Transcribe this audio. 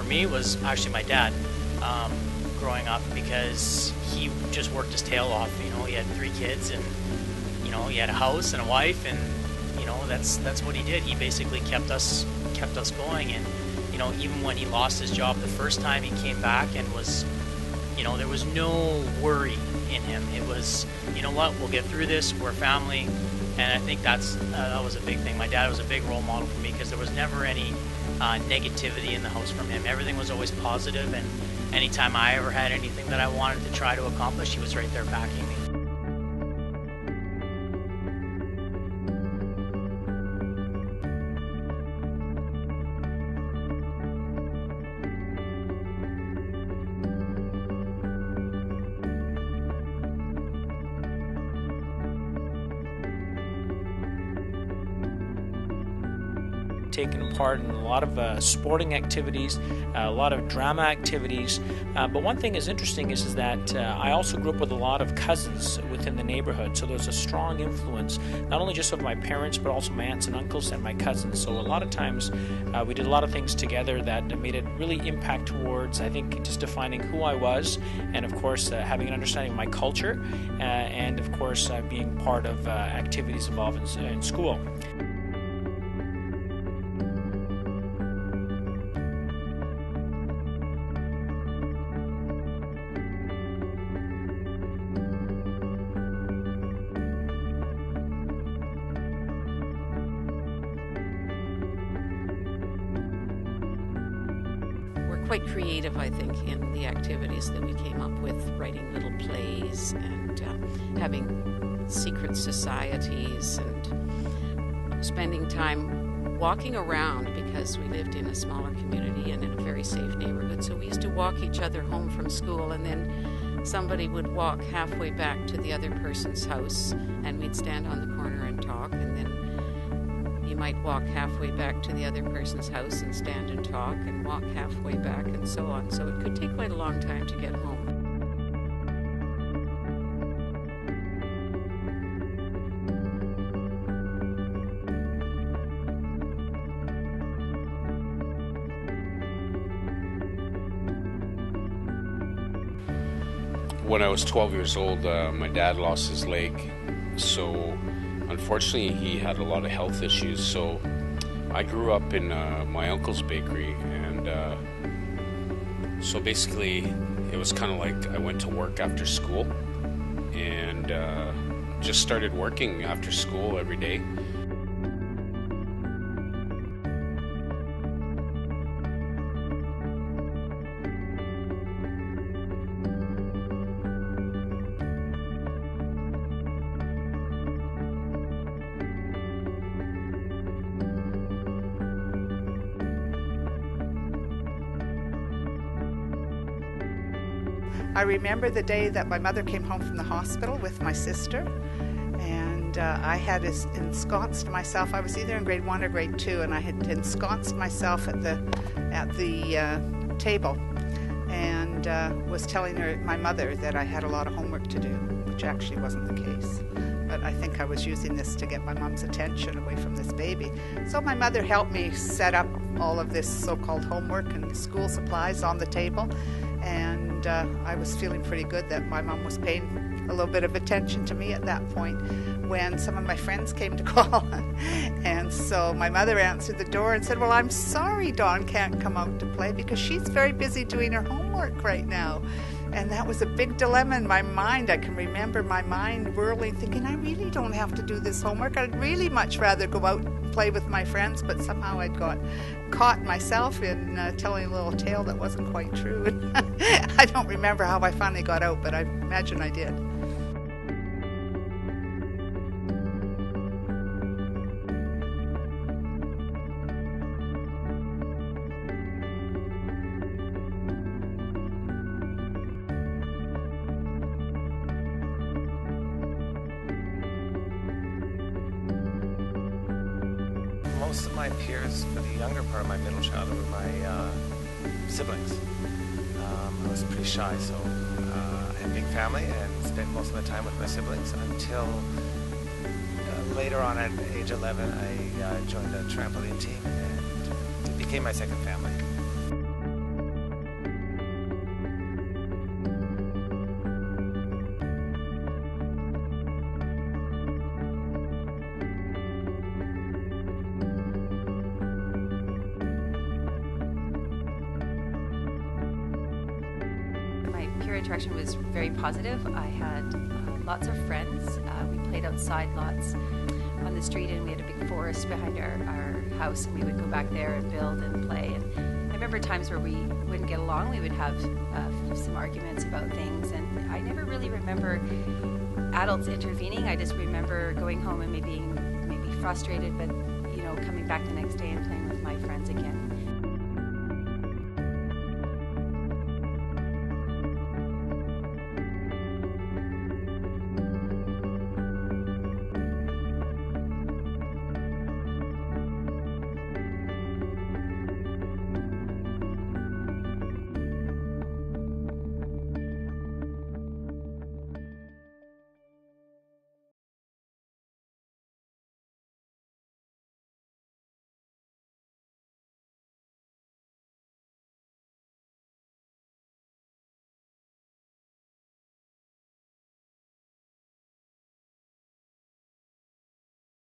for me was actually my dad, growing up, because he just worked his tail off. You know, he had 3 kids, and you know, he had a house and a wife, and you know, that's what he did. He basically kept us going. And you know, even when he lost his job the first time, he came back and was, you know, there was no worry in him. It was, you know what, we'll get through this, we're family. And I think that was a big thing. My dad was a big role model for me, because there was never any negativity in the house from him. Everything was always positive, and anytime I ever had anything that I wanted to try to accomplish, he was right there backing me. Taken part in a lot of sporting activities, a lot of drama activities, but one thing is interesting is that I also grew up with a lot of cousins within the neighborhood, so there's a strong influence not only just of my parents but also my aunts and uncles and my cousins. So a lot of times we did a lot of things together that made it really impact towards, I think, just defining who I was, and of course having an understanding of my culture, and of course being part of activities involved in school. Quite creative, I think, in the activities that we came up with, writing little plays and having secret societies and spending time walking around, because we lived in a smaller community and in a very safe neighborhood. So we used to walk each other home from school, and then somebody would walk halfway back to the other person's house, and we'd stand on the corner and talk, and then you might walk halfway back to the other person's house and stand and talk, and walk halfway back, and so on. So it could take quite a long time to get home. When I was 12 years old, my dad lost his leg, so unfortunately he had a lot of health issues. So I grew up in my uncle's bakery, and so basically it was kind of like I went to work after school, and just started working after school every day. I remember the day that my mother came home from the hospital with my sister, and I had ensconced myself. I was either in grade 1 or grade 2, and I had ensconced myself at the table, and was telling my mother that I had a lot of homework to do, which actually wasn't the case. But I think I was using this to get my mom's attention away from this baby. So my mother helped me set up all of this so-called homework and school supplies on the table, and I was feeling pretty good that my mom was paying a little bit of attention to me at that point, when some of my friends came to call. And so my mother answered the door and said, "Well, I'm sorry Dawn can't come out to play because she's very busy doing her homework right now." And that was a big dilemma in my mind. I can remember my mind whirling, thinking, I really don't have to do this homework. I'd really much rather go out and play with my friends. But somehow I'd got caught myself in telling a little tale that wasn't quite true. I don't remember how I finally got out, but I imagine I did. Most of my peers for the younger part of my middle childhood were my siblings. I was pretty shy, so I had a big family and spent most of my time with my siblings until later on at age 11 I joined a trampoline team, and it became my second family. peer interaction was very positive. I had lots of friends. We played outside lots on the street, and we had a big forest behind our house, and we would go back there and build and play. And I remember times where we wouldn't get along. We would have some arguments about things, and I never really remember adults intervening. I just remember going home and maybe frustrated, but coming back the next day and playing with my friends again.